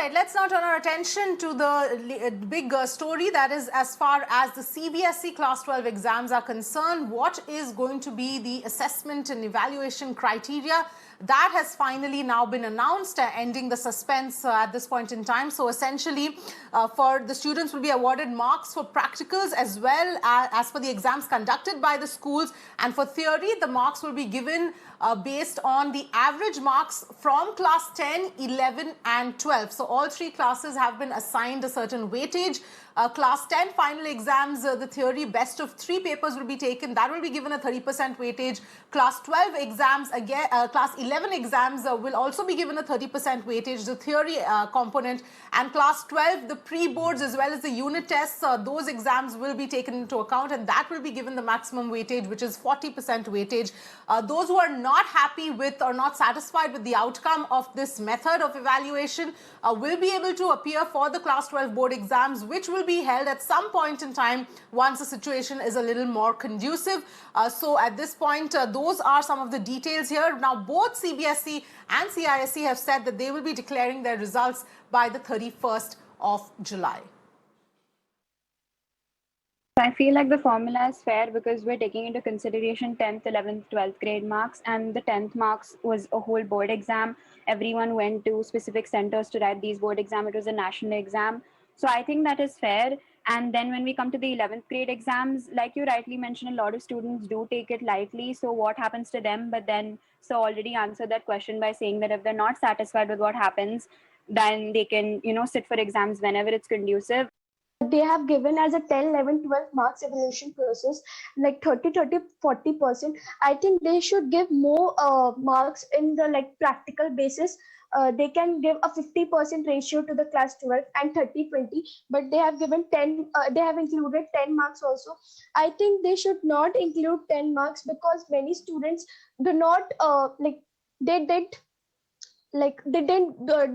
right, let's now turn our attention to the big story, that is, as far as the CBSE Class 12 exams are concerned, what is going to be the assessment and evaluation criteria? That has finally now been announced, ending the suspense at this point in time. So essentially, for the students will be awarded marks for practicals as well as for the exams conducted by the schools. And for theory, the marks will be given based on the average marks from class 10, 11 and 12. So all three classes have been assigned a certain weightage. Class 10 final exams, the theory best of 3 papers will be taken. That will be given a 30% weightage. Class 12 exams, again, class 11 exams will also be given a 30% weightage, the theory component. And class 12, the pre-boards as well as the unit tests, those exams will be taken into account, and that will be given the maximum weightage, which is 40% weightage. Those who are not happy with or not satisfied with the outcome of this method of evaluation will be able to appear for the class 12 board exams, which will be held at some point in time once the situation is a little more conducive. So at this point, those are some of the details here. Now, both CBSE and CISE have said that they will be declaring their results by the 31st of July. I feel like the formula is fair because we're taking into consideration 10th, 11th, 12th grade marks, and the 10th marks was a whole board exam. Everyone went to specific centers to write these board exam. It was a national exam. So I think that is fair. And then when we come to the 11th grade exams, like you rightly mentioned, a lot of students do take it lightly. So what happens to them? But then, so already answered that question by saying that if they're not satisfied with what happens, then they can, sit for exams whenever it's conducive. They have given as a 10, 11, 12 marks evaluation process, like 40%. I think they should give more marks in the practical basis. They can give a 50% ratio to the class 12 and 30-20, but they have given 10, they have included 10 marks also. I think they should not include 10 marks because many students do not, they didn't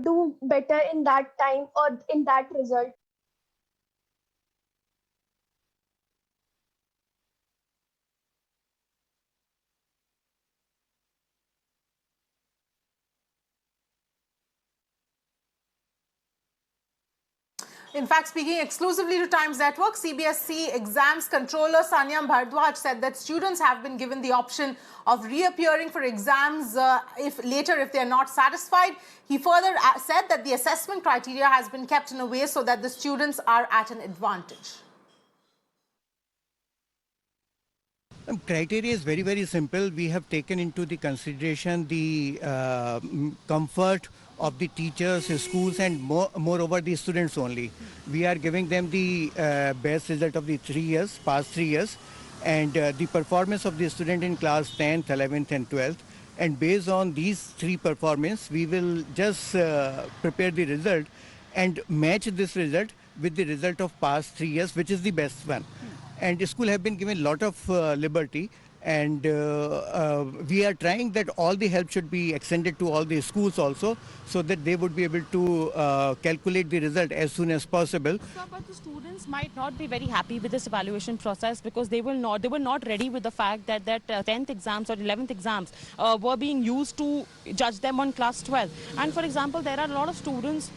do better in that time or in that result. In fact, speaking exclusively to Times Network, CBSE exams controller Sanyam Bhardwaj said that students have been given the option of reappearing for exams if they are not satisfied. He further said that the assessment criteria has been kept in a way so that the students are at an advantage. Criteria is very, very simple. We have taken into the consideration the comfort of the teachers, schools, and moreover the students only. We are giving them the best result of the past 3 years, and the performance of the student in class 10th, 11th and 12th. And based on these 3 performance, we will just prepare the result and match this result with the result of past 3 years, which is the best one. And the school have been given a lot of liberty, and we are trying that all the help should be extended to all the schools also, so that they would be able to calculate the result as soon as possible. So, but the students might not be very happy with this evaluation process because they were not ready with the fact that 10th exams or 11th exams were being used to judge them on class 12. And for example, there are a lot of students.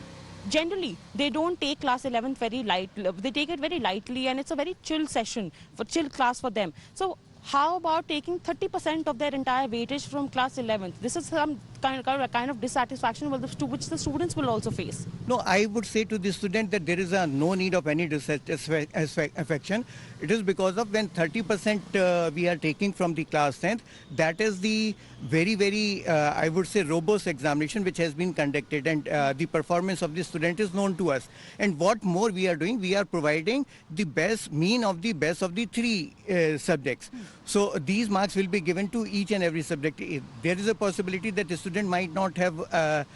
Generally, they don't take class 11th very lightly. They take it very lightly, and it's a very chill class for them. So how about taking 30% of their entire weightage from class 11th? This is some kind of dissatisfaction which the students will also face. No, I would say to the student that there is no need of any dissatisfaction. It is because of when 30% we are taking from the class 10th, that is the very, very, I would say, robust examination which has been conducted, and the performance of the student is known to us. And what more we are doing, we are providing the best mean of the best of the 3 subjects. So these marks will be given to each and every subject. There is a possibility that the student might not have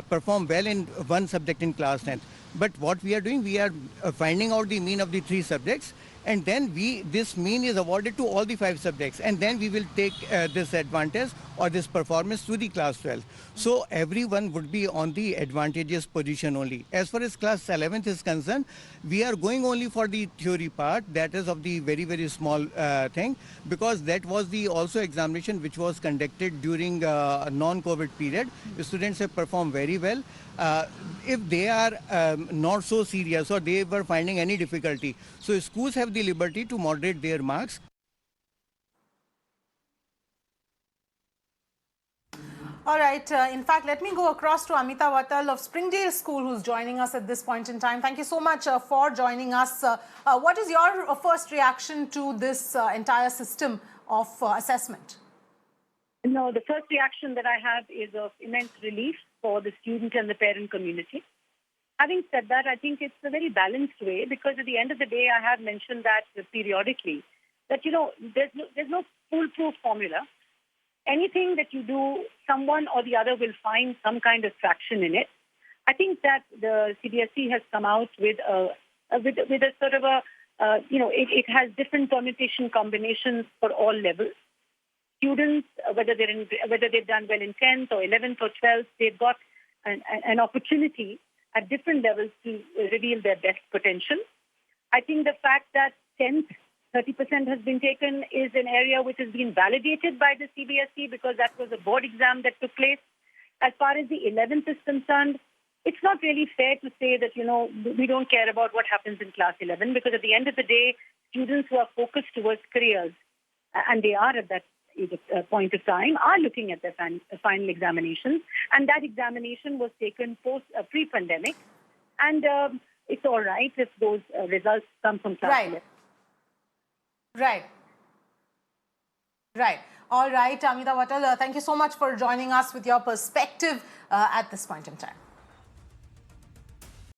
performed well in one subject in class 10th. But what we are doing, we are finding out the mean of the 3 subjects, and then this mean is awarded to all the 5 subjects, and then we will take this advantage or this performance to the class 12. So everyone would be on the advantageous position only. As far as class 11th is concerned, we are going only for the theory part, that is of the very, very small thing, because that was the also examination which was conducted during non-COVID period. The students have performed very well. If they are not so serious or they were finding any difficulty, so schools have the liberty to moderate their marks. All right. In fact, let me go across to Amita Vatal of Springdale School, who's joining us at this point in time. Thank you so much for joining us. What is your first reaction to this entire system of assessment? No, the first reaction that I have is of immense relief for the student and the parent community. Having said that, I think it's a very balanced way, because at the end of the day, I have mentioned that periodically, that, there's no foolproof formula. Anything that you do, someone or the other will find some kind of traction in it. I think that the CBSE has come out with a sort of it has different permutation combinations for all levels. Students, whether they've done well in 10th or 11th or 12th, they've got an opportunity at different levels to reveal their best potential. I think the fact that 10th 30% has been taken is an area which has been validated by the CBSE, because that was a board exam that took place. As far as the 11th is concerned, it's not really fair to say that, we don't care about what happens in class 11, because at the end of the day, students who are focused towards careers, and they are at that point of time, are looking at their final examinations. And that examination was taken pre-pandemic. And it's all right if those results come from class 11. Right. All right, Amita Vatal, thank you so much for joining us with your perspective at this point in time.